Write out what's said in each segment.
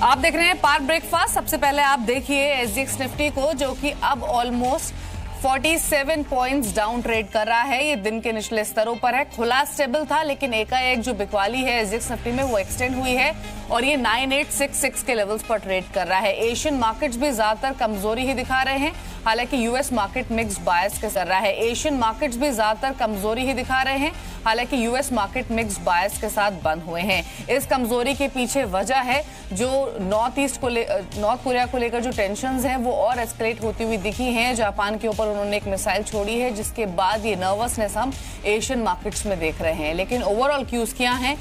आप देख रहे हैं पार्क ब्रेकफास्ट। सबसे पहले आप देखिए एसजीएक्स निफ्टी को, जो कि अब ऑलमोस्ट 47 पॉइंट्स डाउन ट्रेड कर रहा है। ये दिन के निचले स्तरों पर है। खुला स्टेबल था, लेकिन एकाएक जो बिकवाली है एसजीएक्स निफ्टी में वो एक्सटेंड हुई है और ये 9866 के लेवल्स पर ट्रेड कर रहा है। एशियन मार्केट्स भी ज्यादातर कमजोरी ही दिखा रहे हैं, हालांकि यूएस मार्केट मिक्स बायस के कर रहा है। एशियन मार्केट्स भी ज्यादातर कमजोरी ही दिखा रहे हैं, हालांकि यूएस मार्केट मिक्स बायस के साथ बंद हुए हैं। इस कमजोरी के पीछे वजह है जो नॉर्थ कोरिया को लेकर जो टेंशंस हैं वो और एस्केलेट होती हुई दिखी हैं। जापान के ऊपर उन्होंने एक मिसाइल छोड़ी है, जिसके बाद ये नर्वसनेस हम एशियन मार्केट्स में देख रहे हैं। लेकिन ओवरऑल क्यूज क्या हैं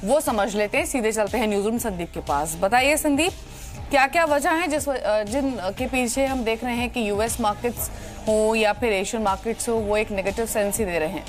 वो समझ लेते हैं। सीधे चलते हैं न्यूज़ रूम संदीप के पास। बताइए संदीप, क्या क्या वजह है जिन के पीछे हम देख रहे हैं कि यूएस मार्केट्स हो या फिर एशियन मार्केट्स हो वो एक नेगेटिव सेंस ही दे रहे हैं?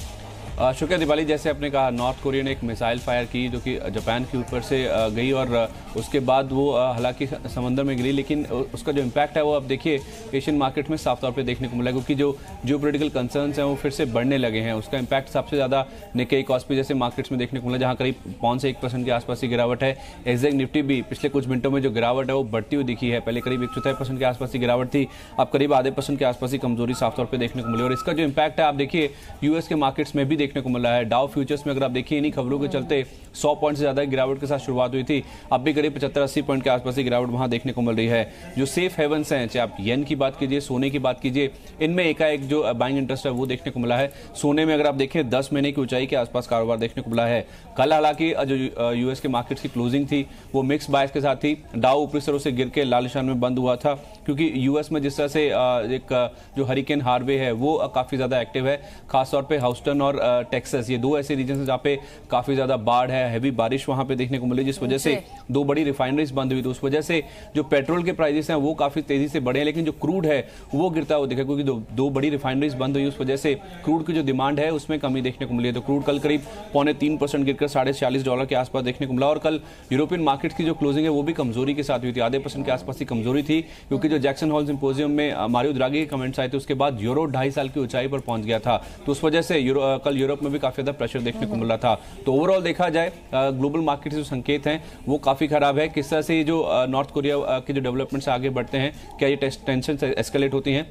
शुक्रिया दीपाली। जैसे आपने कहा, नॉर्थ कोरिया ने एक मिसाइल फायर की जो कि जापान के ऊपर से गई और उसके बाद वो हालांकि समंदर में गिरी, लेकिन उसका जो इम्पैक्ट है वो अब देखिए एशियन मार्केट में साफ तौर पे देखने को मिला, क्योंकि जो जियोपॉलिटिकल कंसर्न्स हैं वो फिर से बढ़ने लगे हैं। उसका इम्पैक्ट सबसे ज़्यादा निक्केई कॉस्पी जैसे मार्केट्स में देखने को मिला, जहाँ करीब 5 से 1% के आसपास की गिरावट है। एसजीएक्स निफ्टी भी पिछले कुछ मिनटों में जो गिरावट है वो बढ़ती हुई दिखी है। पहले करीब 1/4% के आसपास की गिरावट थी, अब करीब आधे % के आसपास की कमजोरी साफ तौर पर देखने को मिली। और इसका जो इम्पैक्ट है आप देखिए यूएस के मार्केट्स में भी देखने को मिला है। डाउ फ्यूचर्स में अगर आप देखिए इन्हीं खबरों के चलते 100 पॉइंट से ज्यादा गिरावट के साथ शुरुआत हुई थी, अब भी करीब 75-80 पॉइंट के आसपास की गिरावट वहां देखने को मिल रही है। जो सेफ हेवंस हैं, चाहे आप येन की बात कीजिए, सोने की बात कीजिए, इनमें एकाएक जो बाइंग इंटरेस्ट है वो देखने को मिला है। सोने में अगर आप देखें 10 महीने की ऊंचाई के आसपास कारोबार देखने को मिला है। कल हालांकि जो यूएस के मार्केट्स की क्लोजिंग थी वो मिक्स बायस के साथ थी। डाउ ऊपरी स्तरों से गिर के लाल निशान में बंद हुआ था, क्योंकि यूएस में जिस तरह से एक जो हरिकेन हार्वे है वो काफी ज्यादा एक्टिव है। खासतौर पर ह्यूस्टन और टेक्सास, ये दो ऐसे रीजन जहाँ पे काफी ज्यादा बाढ़ है, हैवी बारिश वहां पे देखने को मिली, जिस वजह से 2 बड़ी रिफाइनरीज बंद हुई। तो उस वजह से जो पेट्रोल के प्राइसेस हैं वो काफी तेजी से बढ़े हैं, लेकिन जो क्रूड है वो गिरता हुआ दिखा, क्योंकि दो बड़ी रिफाइनरीज बंद हुई। उस वजह से क्रूड की जो डिमांड है उसमें कमी देखने को मिली है। तो क्रूड कल करीब $0.25 गिरकर $46 के आसपास देखने को मिला। और कल यूरोपियन मार्केट की जो क्लोजिंग है वो भी कमजोरी के साथ हुई थी, आधे % के आसपास की कमजोरी थी, क्योंकि जो जैक्सन हॉल सिंपोजियम में मारियो द्रागी के कमेंट्स आए थे उसके बाद यूरो 2.5 साल की ऊंचाई पर पहुंच गया था। तो उस वजह से कल यूरोप में भी काफी ज्यादा प्रेशर देखने को मिल रहा था। तो ओवरऑल देखा जाए ग्लोबल मार्केट से जो संकेत हैं वो काफी खराब है। किस तरह से जो नॉर्थ कोरिया के जो डेवलपमेंट से आगे बढ़ते हैं, क्या ये टेंशन एस्केलेट होती हैं,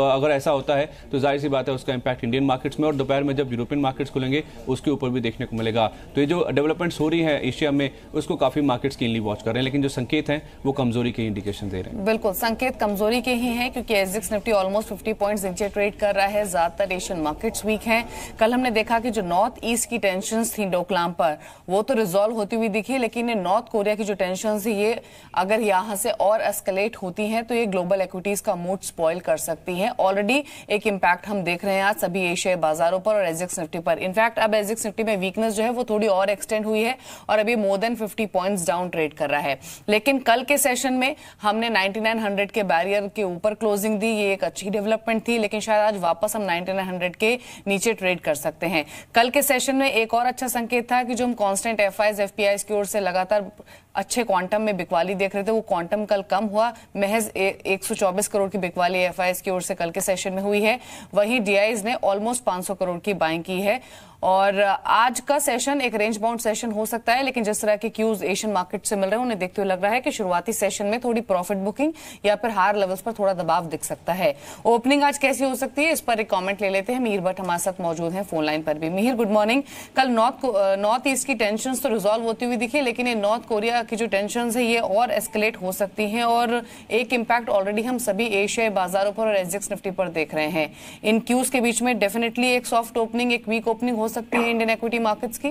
अगर ऐसा होता है तो जाहिर सी बात है उसका इंपैक्ट इंडियन मार्केट्स में और दोपहर में जब यूरोपियन मार्केट्स खुलेंगे उसके ऊपर भी देखने को मिलेगा। तो ये जो डेवलपमेंट्स हो रही है एशिया में उसको काफी मार्केट्स कीनली वॉच कर रहे हैं, लेकिन जो संकेत हैं वो कमजोरी के इंडिकेशन दे रहे हैं। बिल्कुल, संकेत कमजोरी के ही हैं, क्योंकि एसजीएक्स निफ्टी ऑलमोस्ट 50 पॉइंट्स नीचे ट्रेड कर रहा है। ज्यादातर एशियन मार्केट्स वीक हैं। कल हमने देखा कि जो नॉर्थ ईस्ट की टेंशन थी डोकलाम पर वो तो रिजॉल्व होती हुई दिखी, लेकिन ये नॉर्थ कोरिया की जो टेंशन थी ये अगर यहां से और एस्केलेट होती हैं तो ये ग्लोबल इक्विटीज का मूड स्पॉइल कर सकती हैं। ऑलरेडी एक इंपैक्ट हम देख रहे हैं आज सभी एशियाई बाजारों पर और एसजीएक्स निफ्टी पर। इनफैक्ट अब एसजीएक्स निफ्टी में वीकनेस जो है वो थोड़ी और एक्सटेंड हुई है और अभी more than 50 points down trade कर रहा है। लेकिन कल के सेशन में हमने 9900 के बैरियर के ऊपर क्लोजिंग दी, ये एक अच्छी डेवलपमेंट थी, लेकिन शायद आज वापस हम 9900 के नीचे ट्रेड कर सकते हैं। कल के सेशन में एक और अच्छा संकेत था कि जो हम कांस्टेंट एफआईज एफपीआईज की ओर से लगातार अच्छे क्वांटम में बिकवाली देख रहे थे, वो क्वांटम कल कम हुआ। महज 124 करोड़ की बिकवाली एफआईज की ओर से कल के सेशन में हुई है। वहीं डीआईज ने ऑलमोस्ट 500 करोड़ की बाइंग की है। और आज का सेशन एक रेंज बाउंड सेशन हो सकता है, लेकिन जिस तरह के क्यूज एशियन मार्केट से मिल रहे हैं उन्हें देखते हुए लग रहा है कि शुरुआती सेशन में थोड़ी प्रॉफिट बुकिंग या फिर हायर लेवल्स पर थोड़ा दबाव दिख सकता है। ओपनिंग आज कैसी हो सकती है इस पर एक कमेंट ले लेते हैं। मिहिर भट्ट हमारे साथ मौजूद हैं फोन लाइन पर भी। Mihir, good morning. कल नॉर्थ ईस्ट की टेंशन तो रिजॉल्व होती हुई दिखी, लेकिन ये नॉर्थ कोरिया की जो टेंशन है ये और एस्केलेट हो सकती हैं और एक इम्पैक्ट ऑलरेडी हम सभी एशियाई बाजारों पर और एसजीएक्स निफ्टी पर देख रहे हैं। इन क्यूज के बीच में डेफिनेटली एक सॉफ्ट ओपनिंग, एक वीक ओपनिंग हो सकती है इंडियन इक्विटी मार्केट्स की।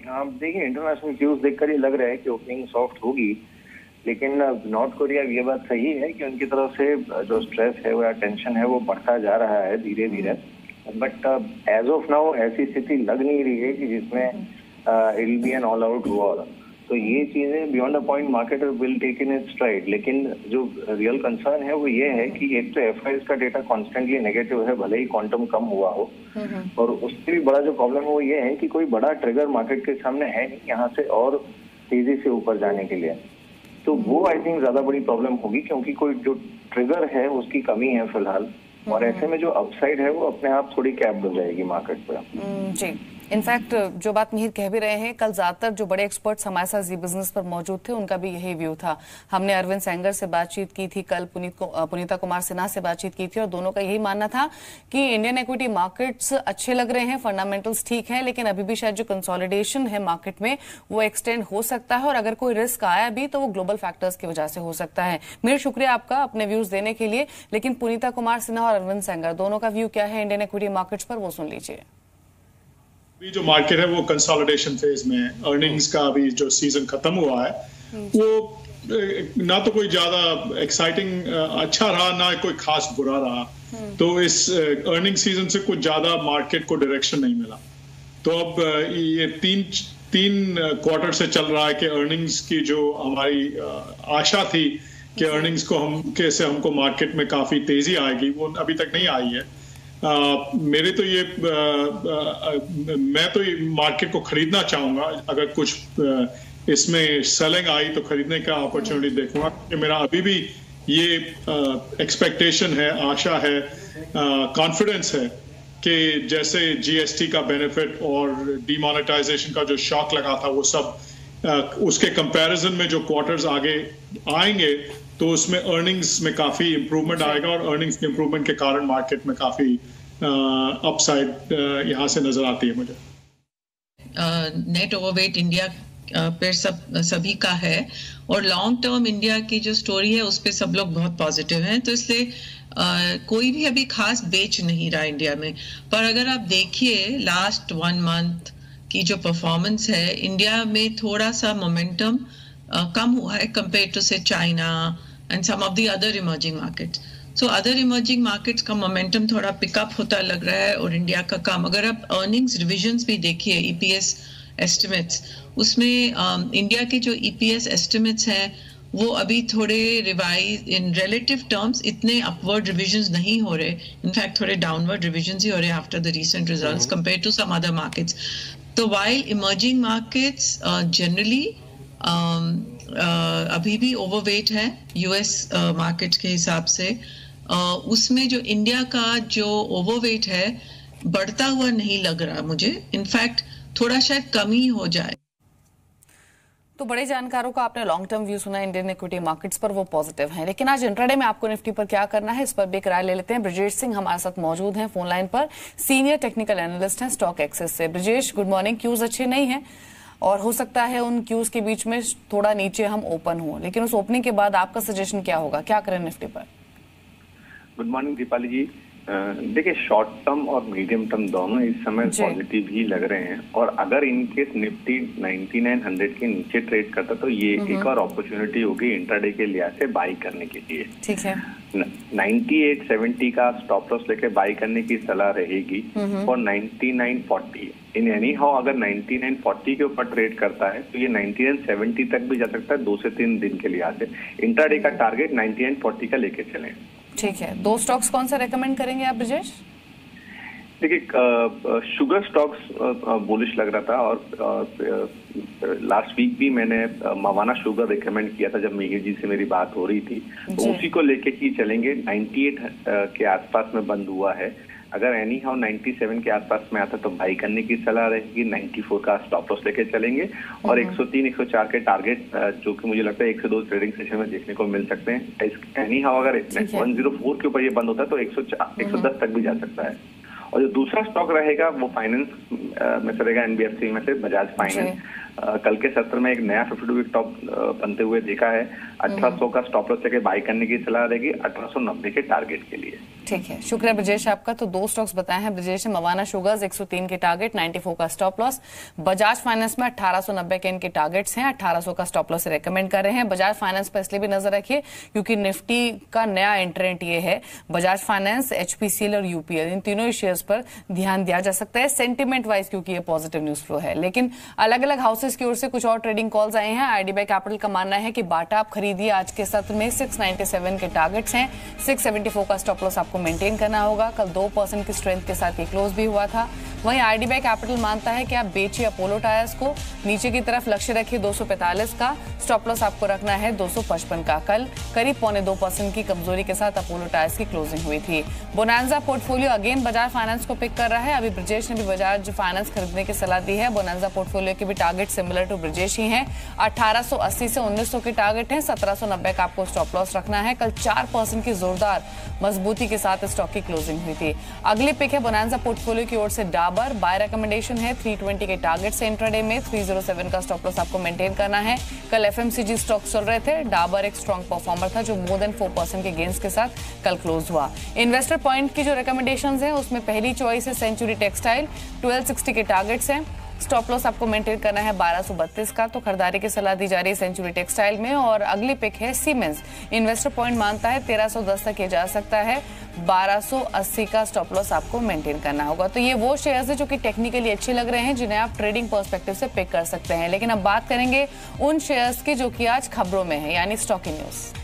आप देखिए इंटरनेशनल क्यूज देखकर ही लग रहा है कि ओपनिंग सॉफ्ट होगी, लेकिन नॉर्थ कोरिया ये बात सही है कि उनकी तरफ से जो स्ट्रेस है वो या टेंशन है वो बढ़ता जा रहा है धीरे धीरे। बट एज ऑफ नाउ ऐसी स्थिति लग नहीं रही है कि जिसमें it will be an all out war. तो ये चीजें beyond the point market will take in its stride. लेकिन जो रियल कंसर्न है वो ये है कि एक तो एफआईज का डेटा कॉन्स्टेंटली नेगेटिव है, भले ही क्वांटम कम हुआ हो, और उससे भी बड़ा जो प्रॉब्लम है वो ये है कि कोई बड़ा ट्रिगर मार्केट के सामने है नहीं यहाँ से और तेजी से ऊपर जाने के लिए। तो वो आई थिंक ज्यादा बड़ी प्रॉब्लम होगी, क्योंकि कोई जो ट्रिगर है उसकी कमी है फिलहाल, और ऐसे में जो अपसाइड है वो अपने आप थोड़ी कैप्ड हो जाएगी मार्केट पर। जी इनफैक्ट जो बात मिहिर कह भी रहे हैं, कल ज्यादातर जो बड़े एक्सपर्ट्स हमारे साथ जी बिजनेस पर मौजूद थे उनका भी यही व्यू था। हमने अरविंद सेंगर से बातचीत की थी, कल पुनीता कुमार सिन्हा से बातचीत की थी और दोनों का यही मानना था कि इंडियन इक्विटी मार्केट्स अच्छे लग रहे हैं, फंडामेंटल्स ठीक है, लेकिन अभी भी शायद जो कंसोलिडेशन है मार्केट में वो एक्सटेंड हो सकता है और अगर कोई रिस्क आया भी तो वो ग्लोबल फैक्टर्स की वजह से हो सकता है। मिहिर, शुक्रिया आपका अपने व्यूज देने के लिए। लेकिन पुनीता कुमार सिन्हा और अरविंद सेंगर दोनों का व्यू क्या है इंडियन इक्विटी मार्केट्स पर, वो सुन लीजिए। अभी जो मार्केट है वो कंसोलिडेशन फेज में है। अर्निंग्स का अभी जो सीजन खत्म हुआ है वो ना तो कोई ज्यादा एक्साइटिंग अच्छा रहा, ना कोई खास बुरा रहा। तो इस अर्निंग सीजन से कुछ ज्यादा मार्केट को डायरेक्शन नहीं मिला। तो अब ये तीन क्वार्टर से चल रहा है कि अर्निंग्स की जो हमारी आशा थी कि अर्निंग्स को हमको मार्केट में काफी तेजी आएगी, वो अभी तक नहीं आई है। मेरे तो ये मैं तो ये मार्केट को खरीदना चाहूंगा। अगर कुछ इसमें सेलिंग आई तो खरीदने का अपॉर्चुनिटी देखूंगा, कि मेरा अभी भी ये एक्सपेक्टेशन है, आशा है, कॉन्फिडेंस है कि जैसे जीएसटी का बेनिफिट और डीमोनेटाइजेशन का जो शॉक लगा था वो सब उसके कंपैरिजन में जो क्वार्टर्स आगे आएंगे तो उसमें अर्निंग्स में काफी इंप्रूवमेंट आएगा और अर्निंग्स के इंप्रूवमेंट के कारण मार्केट में काफी अपसाइड यहाँ से नजर आती है मुझे। नेट ओवरवेट इंडिया पे सभी का है और लॉन्ग टर्म इंडिया की जो स्टोरी है उस पे सब लोग बहुत पॉजिटिव हैं, तो इसलिए कोई भी अभी खास बेच नहीं रहा इंडिया में। पर अगर आप देखिए लास्ट 1 मंथ की जो परफॉर्मेंस है इंडिया में, थोड़ा सा मोमेंटम कम हुआ है कंपेयर टू से China and some of the other emerging markets. So other emerging markets का मोमेंटम थोड़ा पिकअप होता लग रहा है और इंडिया का कम। अगर आप अर्निंग्स रिविजन्स भी देखिए, ईपीएस एस्टिमेट्स, उसमें इंडिया के जो ईपीएस एस्टिमेट्स हैं वो अभी थोड़े रिवाइज इन रिलेटिव टर्म्स इतने अपवर्ड रिविजन्स नहीं हो रहे, इनफैक्ट थोड़े डाउनवर्ड रिविजन्स ही हो रहे after the recent results compare to some other markets. तो वाइल इमर्जिंग मार्केट्स जनरली अभी भी ओवरवेट है यूएस मार्केट के हिसाब से, उसमें जो इंडिया का जो ओवरवेट है बढ़ता हुआ नहीं लग रहा मुझे, इनफैक्ट थोड़ा शायद कम ही हो जाए। तो बड़े जानकारों का आपने लॉन्ग टर्म व्यू सुना इंडियन इक्विटी मार्केट्स पर, वो पॉजिटिव हैं। लेकिन आज इंट्राडे में आपको निफ्टी पर क्या करना है, इस पर भी एक राय ले लेते हैं। ब्रजेश सिंह हमारे साथ मौजूद हैं फोन लाइन पर, सीनियर टेक्निकल एनालिस्ट हैं स्टॉक एक्सेस से। Brajesh, good morning. क्यूज अच्छे नहीं है और हो सकता है उन क्यूज के बीच में थोड़ा नीचे हम ओपन हो, लेकिन उस ओपनिंग के बाद आपका सजेशन क्या होगा, क्या करें निफ्टी पर? गुड मॉर्निंग दीपाली जी। देखिए, शॉर्ट टर्म और मीडियम टर्म दोनों इस समय पॉजिटिव ही लग रहे हैं और अगर इनकेस निफ्टी 9900 के नीचे ट्रेड करता तो ये एक और अपॉर्चुनिटी होगी इंट्राडे के लिहाज से बाई करने के लिए। ठीक है, 9870 का स्टॉप लॉस लेके बाई करने की सलाह रहेगी और 9940 इन एनी हाउ अगर 9940 के ऊपर ट्रेड करता है तो ये 9970 तक भी जा सकता है 2 से 3 दिन के लिहाज से। इंट्राडे का टारगेट 9940 का लेके चलें। ठीक है, 2 स्टॉक्स कौन सा रेकमेंड करेंगे आप ब्रजेश? देखिए, शुगर स्टॉक्स बुलिश लग रहा था और लास्ट वीक भी मैंने मवाना शुगर रिकमेंड किया था जब मिहिर जी से मेरी बात हो रही थी, तो उसी को लेके ही चलेंगे। 98 के आसपास में बंद हुआ है, अगर एनी हाउ 97 के आसपास में आता तो बाई करने की सलाह रहेगी। 94 का स्टॉप लॉस लेके चलेंगे और 103 104 के टारगेट जो कि मुझे लगता है 1 से 2 ट्रेडिंग सेशन में देखने को मिल सकते हैं। एनी हाउ अगर 104 के ऊपर ये बंद होता है तो 110 तक भी जा सकता है। और जो दूसरा स्टॉक रहेगा वो फाइनेंस में से रहेगा, एनबीएफसी में से बजाज फाइनेंस। कल के सत्र में एक नया 52 वीक टॉप बनते हुए देखा है। 1800 का स्टॉप लॉस लेके बाई करने की सलाह रहेगी 1890 के टारगेट के लिए। ठीक है, शुक्रिया ब्रजेश आपका। तो 2 स्टॉक्स बताए हैं ब्रजेश ने, मवाना शुगर्स 103 के टारगेट, 94 का स्टॉप लॉस। बजाज फाइनेंस में 1890 के इनके टारगेट्स हैं, 1800 का स्टॉप लॉस रेकमेंड कर रहे हैं। बजाज फाइनेंस पर इसलिए भी नजर रखिए क्योंकि निफ्टी का नया एंट्रेंट ये है। बजाज फाइनेंस, एचपीसीएल और यूपीएल, इन तीनों ही शेयर्स पर ध्यान दिया जा सकता है सेंटिमेंट वाइज, क्योंकि ये पॉजिटिव न्यूज फ्लो है। लेकिन अलग अलग हाउसेस की ओर से कुछ और ट्रेडिंग कॉल्स आए हैं। आईडीबीआई कैपिटल का मानना है कि बाटा आप खरीदिए, आज के सत्र में 697 के टारगेट्स हैं, 674 का स्टॉप लॉस आपको मेंटेन करना होगा। कल 2% की स्ट्रेंथ के साथ ये क्लोज भी हुआ था। वहीं आईडीबीआई कैपिटल मानता है कि आप बेचिए अपोलो टायर्स को, नीचे की तरफ लक्ष्य रखिए 245 का, स्टॉप लॉस आपको रखना है 255 का। कल करीब 0.25% की कमजोरी के साथ अपोलो टायर्स की क्लोजिंग हुई थी। Bonanza portfolio again Bajaj finance को पिक कर रहा है। अभी ब्रिजेश ने भी बजाज फाइनेंस खरीदने की सलाह दी है। बोनांजा पोर्टफोलियो के भी टारगेट सिमिलर टू ब्रिजेश ही हैं। 1880 से 1900 के टारगेट हैं। 1790 का आपको स्टॉप लॉस रखना है। कल 4% की जोरदार मजबूती के साथ स्टॉक की क्लोजिंग हुई थी। अगली पिक है बोनांजा पोर्टफोलियो की ओर से डाबर। बाय रिकमेंडेशन है 320 के टारगेट से इंट्राडे में 307 का स्टॉप लॉस आपको मेंटेन करना है। कल एफएमसीजी स्टॉक चल रहे थे। डाबर एक स्ट्रॉन्ग परफॉर्मर था जो मोर देन 4% के गेन्स के साथ कल क्लोज हुआ। इन्वेस्टर पॉइंट की जो रिकमेंडेशंस हैं उसमें पहली चॉइस है सेंचुरी टेक्सटाइल, 1260 के टारगेट्स हैं। स्टॉप लॉस आपको मेंटेन करना है 1232 का, तो खरीदारी की सलाह दी जा रही है सेंचुरी टेक्सटाइल में। और अगली पिक है सीमेंस। इन्वेस्टर पॉइंट मानता है 1310 तक किया जा सकता है, 1280 का स्टॉप लॉस आपको मेंटेन करना होगा। तो ये वो शेयर्स है जो कि टेक्निकली अच्छे लग रहे हैं, जिन्हें आप ट्रेडिंग पर्सपेक्टिव से पिक कर सकते हैं। लेकिन अब बात करेंगे उन शेयर्स की जो कि आज खबरों में है, यानी स्टॉक इन न्यूज।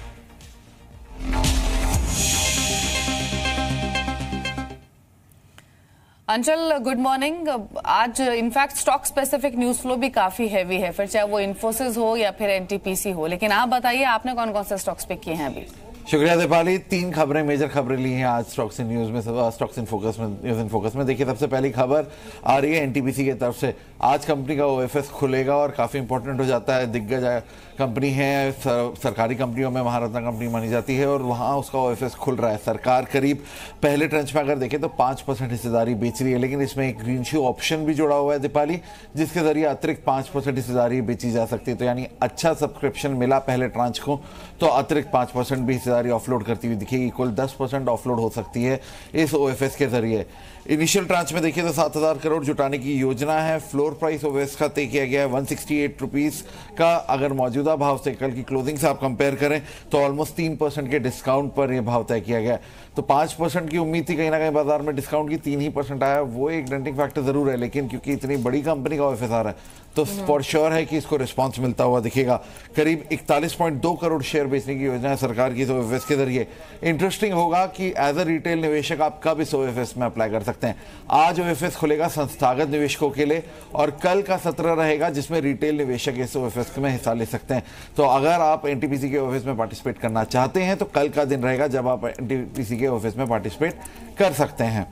अंचल, गुड मॉर्निंग। आज in fact stock specific news flow भी काफी हैवी है, फिर चाहे वो इन्फोसिस हो या फिर एनटीपीसी हो। लेकिन आप बताइए आपने कौन कौन से स्टॉक्स पिक किए हैं अभी? शुक्रिया दीपाली। 3 खबरें, मेजर खबरें ली हैं आज स्टॉक्स इन न्यूज में, स्टॉक्स इन फोकस में, न्यूज इन फोकस में। देखिए, सबसे पहली खबर आ रही है एनटीपीसी की तरफ से। आज कंपनी का ओएफएस खुलेगा और काफ़ी इंपॉर्टेंट हो जाता है। दिग्गज कंपनी है, सरकारी कंपनियों में महारत्ना कंपनी मानी जाती है और वहाँ उसका ओएफएस खुल रहा है। सरकार करीब पहले ट्रेंच में अगर देखें तो 5% हिस्सेदारी बेच रही है, लेकिन इसमें एक ग्रीन शू ऑप्शन भी जुड़ा हुआ है दीपाली, जिसके जरिए अतिरिक्त 5% हिस्सेदारी बेची जा सकती है। तो यानी अच्छा सब्सक्रिप्शन मिला पहले ट्रांच को तो अतिरिक्त 5% भी हिस्सेदारी ऑफलोड करती हुई दिखेगी। कुल 10% ऑफलोड हो सकती है इस ओएफएस के जरिए। इनिशियल ट्रांच में देखिए तो 7000 करोड़ जुटाने की योजना है। फ्लोर प्राइस ओएफएस का तय किया गया है 168 रुपीज़ का। अगर मौजूदा भाव से कल की क्लोजिंग से आप कंपेयर करें तो ऑलमोस्ट 3% के डिस्काउंट पर यह भाव तय किया गया है। तो 5% की उम्मीद थी कहीं ना कहीं बाजार में डिस्काउंट की, 3% आया, वो एक डेंटिंग फैक्टर जरूर है। लेकिन क्योंकि इतनी बड़ी कंपनी का ओएफएस आ रहा है तो फॉर श्योर है कि इसको रिस्पांस मिलता हुआ दिखेगा। करीब 41.2 करोड़ शेयर बेचने की योजना है सरकार की इस ओएफएस के जरिए। इंटरेस्टिंग होगा कि एज अ रिटेल निवेशक आप कब इस ओएफएस में अप्लाई कर सकते हैं। आज ओएफएस खुलेगा संस्थागत निवेशकों के लिए और कल का सत्र रहेगा जिसमें रिटेल निवेशक इस ओएफएस में हिस्सा ले सकते हैं। तो अगर आप एनटीपीसी के ओएफएस में पार्टिसिपेट करना चाहते हैं तो कल का दिन रहेगा जब आप एनटीपीसी के ऑफिस में पार्टिसिपेट कर सकते हैं।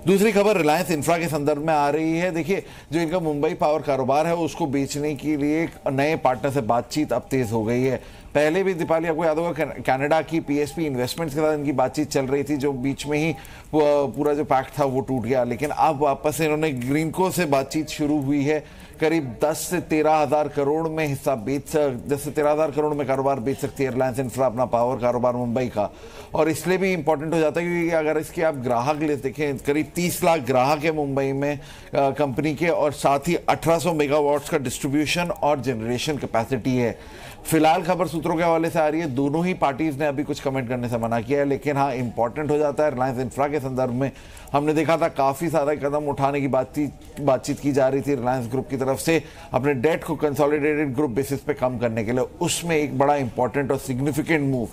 दूसरी खबर रिलायंस इंफ्रा के संदर्भ में आ रही है। देखिए, जो इनका मुंबई पावर कारोबार है उसको बेचने के लिए नए पार्टनर से बातचीत अब तेज हो गई है। पहले भी दीपाली आपको याद होगा कनाडा की पीएसपी इन्वेस्टमेंट्स के साथ इनकी बातचीत चल रही थी, जो बीच में ही पूरा जो पैक्ट था वो टूट गया। लेकिन अब वापस से इन्होंने ग्रीनको से बातचीत शुरू हुई है। करीब 10 से 13 हज़ार करोड़ में हिस्सा 10 से 13 हज़ार करोड़ में कारोबार बेच सकती है रिलायंस इंफ्रा अपना पावर कारोबार मुंबई का। और इसलिए भी इंपॉर्टेंट हो जाता है क्योंकि अगर इसके आप ग्राहक लिस्ट देखें, करीब 30 लाख ग्राहक है मुंबई में कंपनी के, और साथ ही 1800 मेगावाट्स का डिस्ट्रीब्यूशन और जनरेशन कैपेसिटी है। फिलहाल खबर सूत्रों के हवाले से आ रही है, दोनों ही पार्टीज ने अभी कुछ कमेंट करने से मना किया है। लेकिन हाँ, इंपॉर्टेंट हो जाता है रिलायंस इंफ्रा के संदर्भ में। हमने देखा था काफ़ी सारा कदम उठाने की बातचीत की जा रही थी रिलायंस ग्रुप की तरफ से अपने डेट को कंसोलिडेटेड ग्रुप बेसिस पे कम करने के लिए। उसमें एक बड़ा इंपॉर्टेंट और सिग्निफिकेंट मूव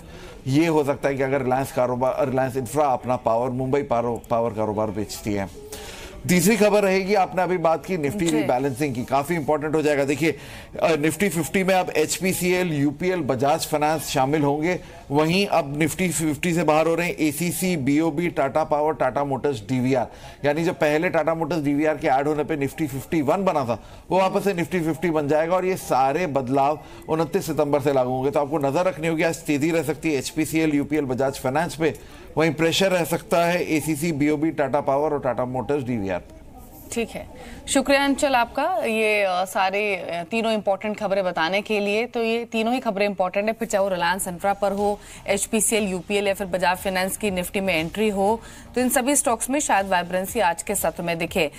ये हो सकता है कि अगर रिलायंस इंफ्रा अपना मुंबई पावर कारोबार बेचती है। तीसरी खबर रहेगी, आपने अभी बात की निफ्टी रीबैलेंसिंग की, काफी इंपॉर्टेंट हो जाएगा। देखिए, निफ्टी 50 में अब एचपीसीएल, यूपीएल, बजाज फाइनेंस शामिल होंगे। वहीं अब निफ्टी 50 से बाहर हो रहे हैं ACC, BOB, Tata power, Tata Motors, DVR. यानी जो पहले टाटा मोटर्स डीवीआर के ऐड होने पे निफ्टी 51 बना था वो वापस से निफ्टी 50 बन जाएगा। और ये सारे बदलाव 29 सितंबर से लागू होंगे। तो आपको नजर रखनी होगी, आज तेजी रह सकती है एचपीसीएल, यूपीएल, बजाज फाइनेंस पे। वहीं प्रेशर रह सकता है एसीसी, बीओबी, टाटा पावर और टाटा मोटर्स, डीवीआर। ठीक है, शुक्रिया अंचल आपका ये सारे तीनों इंपॉर्टेंट खबरें बताने के लिए। तो ये तीनों ही खबरें इंपॉर्टेंट है, फिर चाहे वो रिलायंस इंफ्रा पर हो, एचपीसीएल, यूपीएल या फिर बजाज फाइनेंस की निफ्टी में एंट्री हो, तो इन सभी स्टॉक्स में शायद वाइब्रेंसी आज के सत्र में दिखे।